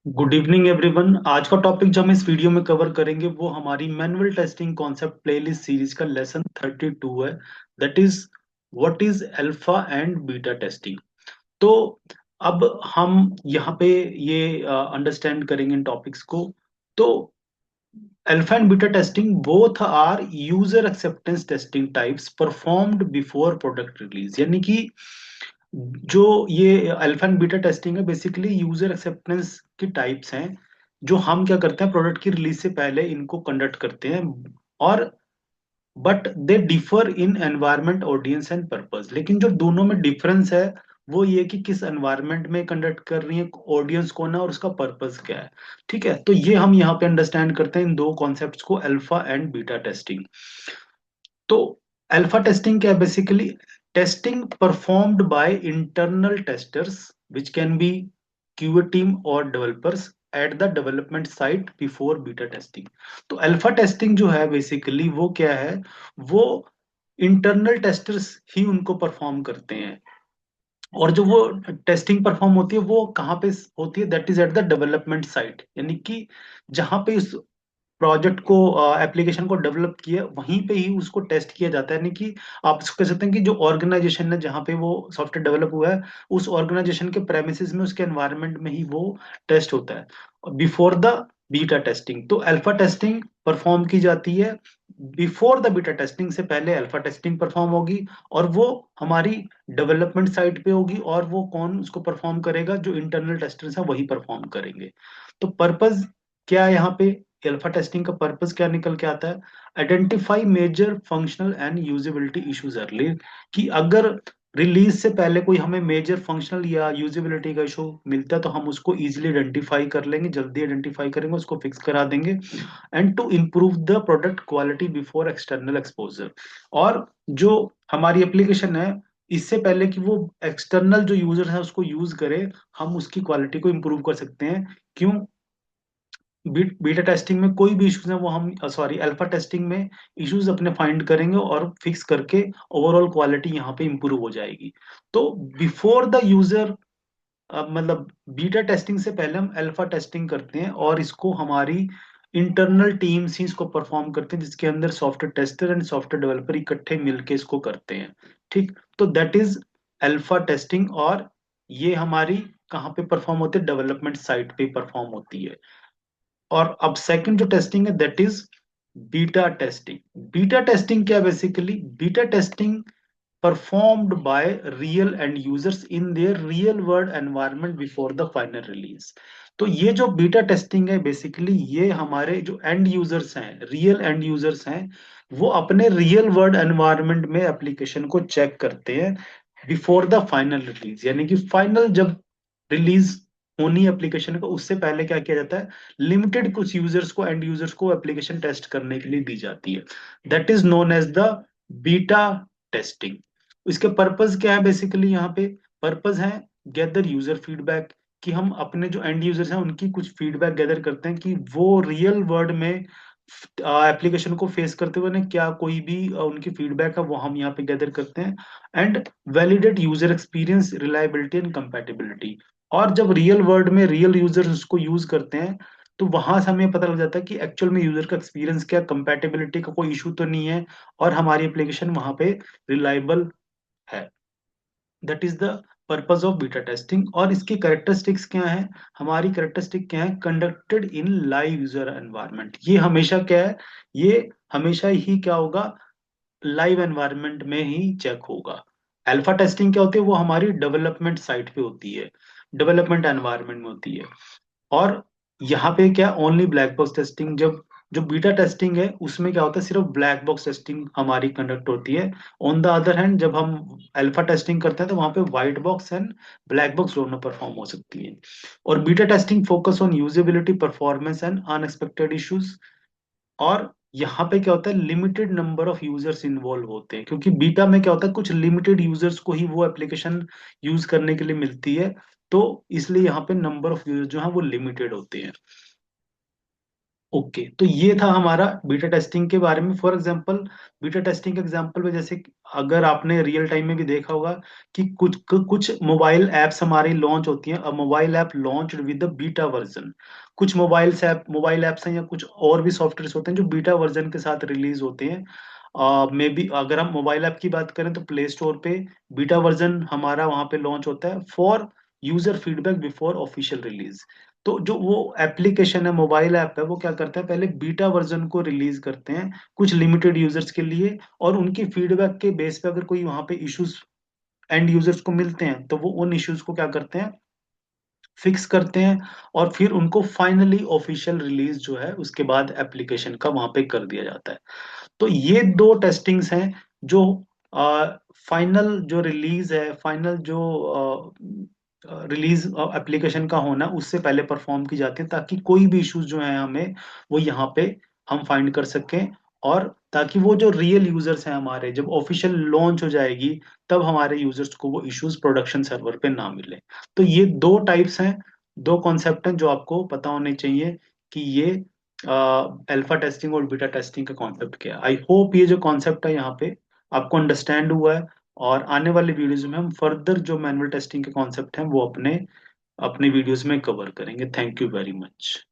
Good evening everyone. आज का topic जो हम इस वीडियो में कवर करेंगे वो हमारी manual testing concept playlist series का लेसन 32 है। That is what is alpha and beta testing. तो अब हम यहाँ पे ये अंडरस्टैंड करेंगे इन टॉपिक्स को। तो alpha and beta testing both are user acceptance testing types performed before product release, यानी कि जो ये अल्फा एंड बीटा टेस्टिंग है बेसिकली यूजर एक्सेप्टेंस की टाइप्स हैं जो हम क्या करते हैं प्रोडक्ट की रिलीज से पहले इनको कंडक्ट करते हैं। और but they differ in environment audience and purpose, लेकिन जो दोनों में डिफरेंस है वो ये कि किस एनवायरमेंट में कंडक्ट कर रही है, ऑडियंस कौन है और उसका पर्पस क्या है। ठीक है, तो ये हम यहाँ पे अंडरस्टैंड करते हैं इन दो कॉन्सेप्ट्स को, अल्फा एंड बीटा टेस्टिंग। तो अल्फा टेस्टिंग क्या है? Basically testing performed by internal testers which can be QA team और developers at the development site before beta testing. तो अल्फा टेस्टिंग जो है बेसिकली वो क्या है? वो इंटरनल टेस्टर्स ही उनको परफॉर्म करते हैं। और जो वो टेस्टिंग परफॉर्म होती है वो कहाँ पे होती है? That is eight the development site, यानी कि जहां पे इस प्रोजेक्ट को, एप्लीकेशन को डेवलप किया वहीं पे ही उसको टेस्ट किया जाता है। यानी कि आप इसको कह सकते हैं कि जो ऑर्गेनाइजेशन है जहाँ पे वो सॉफ्टवेयर डेवलप हुआ है उस ऑर्गेनाइजेशन के प्रेमिसेस में, उसके एनवायरनमेंट में ही वो टेस्ट होता है बिफोर द बीटा टेस्टिंग। तो अल्फा टेस्टिंग परफॉर्म की जाती है बिफोर द बीटा टेस्टिंग, से पहले अल्फा टेस्टिंग परफॉर्म होगी और वो हमारी डेवलपमेंट साइट पे होगी। और वो कौन उसको परफॉर्म करेगा? जो इंटरनल टेस्टर्स हैं वही परफॉर्म करेंगे। तो पर्पस क्या है यहाँ पे? अल्फा टेस्टिंग का पर्पस क्या निकल के आता है? Identify major functional and usability issues early, कि अगर रिलीज से पहले कोई हमें मेजर फंक्शनल या यूजेबिलिटी का इशू मिलता है तो हम उसको इजीली आइडेंटिफाई कर लेंगे, जल्दी आइडेंटिफाई करेंगे, उसको फिक्स करा देंगे। And to improve the product quality before external exposure. और जो हमारी एप्लीकेशन है इससे पहले कि वो एक्सटर्नल जो यूजर है उसको यूज करे, हम उसकी क्वालिटी को इम्प्रूव कर सकते हैं। क्यों? बीटा टेस्टिंग में कोई भी इश्यूज है वो हम, सॉरी, अल्फा टेस्टिंग में इश्यूज अपने फाइंड करेंगे और फिक्स करके ओवरऑल क्वालिटी यहाँ पे इंप्रूव हो जाएगी। तो बिफोर द यूजर, मतलब बीटा टेस्टिंग से पहले हम अल्फा टेस्टिंग करते हैं और इसको हमारी इंटरनल टीम्स ही इसको परफॉर्म करते हैं, जिसके अंदर software tester and software developer इकट्ठे मिलके इसको करते हैं। ठीक, तो दैट इज अल्फा टेस्टिंग। और ये हमारी कहाँ पे परफॉर्म होती है? डेवलपमेंट साइट पे परफॉर्म होती है। और अब सेकंड जो टेस्टिंग है that is beta testing. Beta testing क्या? Basically beta testing performed by real end users in their real world environment before the final release. तो ये जो बीटा टेस्टिंग है बेसिकली ये हमारे जो एंड यूजर्स हैं, रियल एंड यूजर्स हैं, वो अपने रियल वर्ल्ड एनवायरनमेंट में एप्लीकेशन को चेक करते हैं बिफोर द फाइनल रिलीज। यानी कि फाइनल जब रिलीज होनी एप्लीकेशन को, उससे पहले क्या किया जाता है? लिमिटेड कुछ यूजर्स को, एंड यूजर्स को एप्लीकेशन टेस्ट करने के लिए दी जाती है। That is known as the beta testing. इसके पर्पस क्या है? बेसिकली यहाँ पे पर्पस है गैदर यूजर फीडबैक, कि हम अपने जो एंड यूजर्स हैं उनकी कुछ फीडबैक गैदर करते हैं कि वो रियल वर्ल्ड में एप्लीकेशन को फेस करते हुए उन्हें क्या कोई भी उनकी फीडबैक है वो हम यहाँ पे गैदर करते हैं। And validate user experience, reliability and compatibility. और जब रियल वर्ल्ड में रियल यूजर्स उसको यूज करते हैं तो वहां से हमें पता लग जाता है कि एक्चुअल में यूजर का एक्सपीरियंस क्या, कंपैटिबिलिटी का कोई इशू तो नहीं है और हमारी एप्लीकेशन वहां पे रिलायबल है। That is the purpose of beta testing. और इसकी कैरेक्टरिस्टिक्स क्या है? हमारी कैरेक्टरिस्टिक क्या है? Conducted in live user environment. ये हमेशा क्या है? ये हमेशा ही क्या होगा? लाइव एनवायरनमेंट में ही चेक होगा। अल्फा टेस्टिंग क्या होती है? वो हमारी डेवलपमेंट साइट पे होती है, डेवलपमेंट एनवायरनमेंट में होती है। और यहाँ पे क्या, ओनली ब्लैक बॉक्स टेस्टिंग। जब जो बीटा टेस्टिंग है उसमें क्या होता है? सिर्फ ब्लैक बॉक्स टेस्टिंग हमारी कंडक्ट होती है। ऑन द अदर हैंड जब हम अल्फा टेस्टिंग करते हैं तो वहां पे white box and black box दोनों परफॉर्म हो सकती है। और beta testing focus on usability, performance and unexpected issues. और यहाँ पे क्या होता है? Limited number of users involve होते हैं, क्योंकि बीटा में क्या होता है? कुछ लिमिटेड यूजर्स को ही वो एप्लीकेशन यूज करने के लिए मिलती है। तो इसलिए यहाँ पे नंबर ऑफ यूजर जो है वो लिमिटेड होते हैं। ओके, तो ये था हमारा बीटा टेस्टिंग के बारे में। फॉर एग्जांपल, बीटा टेस्टिंग के एग्जांपल में जैसे अगर आपने रियल टाइम में भी देखा होगा कि कुछ मोबाइल एप्स हमारी लॉन्च होती हैं, mobile app launch with the beta version. कुछ मोबाइल ऐप्स हैं या कुछ और भी सॉफ्टवेयर होते हैं जो बीटा वर्जन के साथ रिलीज होते हैं। मे बी अगर हम मोबाइल ऐप की बात करें तो प्ले स्टोर पे बीटा वर्जन हमारा वहां पे लॉन्च होता है for user feedback before official release. तो जो वो एप्लीकेशन है, मोबाइल ऐप है, वो क्या करता है, पहले बीटा वर्जन को रिलीज करते हैं कुछ लिमिटेड यूजर्स के लिए, और उनकी फीडबैक के बेस पे अगर कोई वहां पे इश्यूज एंड यूजर्स को मिलते हैं तो वो उन इश्यूज को क्या करते हैं, फिक्स करते हैं, और फिर उनको फाइनली ऑफिशियल रिलीज जो है उसके बाद एप्लीकेशन का वहां पे कर दिया जाता है। तो ये दो टेस्टिंग्स हैं जो फाइनल जो रिलीज है, फाइनल जो रिलीज एप्लीकेशन का होना उससे पहले परफॉर्म की जाती है, ताकि कोई भी इश्यूज जो है हमें वो यहाँ पे हम फाइंड कर सकें, और ताकि वो जो रियल यूजर्स हैं हमारे, जब ऑफिशियल लॉन्च हो जाएगी तब हमारे यूजर्स को वो इश्यूज प्रोडक्शन सर्वर पे ना मिले। तो ये दो टाइप्स हैं, दो कॉन्सेप्ट हैं जो आपको पता होने चाहिए कि ये अल्फा टेस्टिंग और बीटा टेस्टिंग का कॉन्सेप्ट क्या है। आई होप ये जो कॉन्सेप्ट है यहाँ पे आपको अंडरस्टैंड हुआ है, और आने वाले वीडियोज में हम फर्दर जो मैनुअल टेस्टिंग के कॉन्सेप्ट हैं वो अपने अपने वीडियोज में कवर करेंगे। Thank you very much.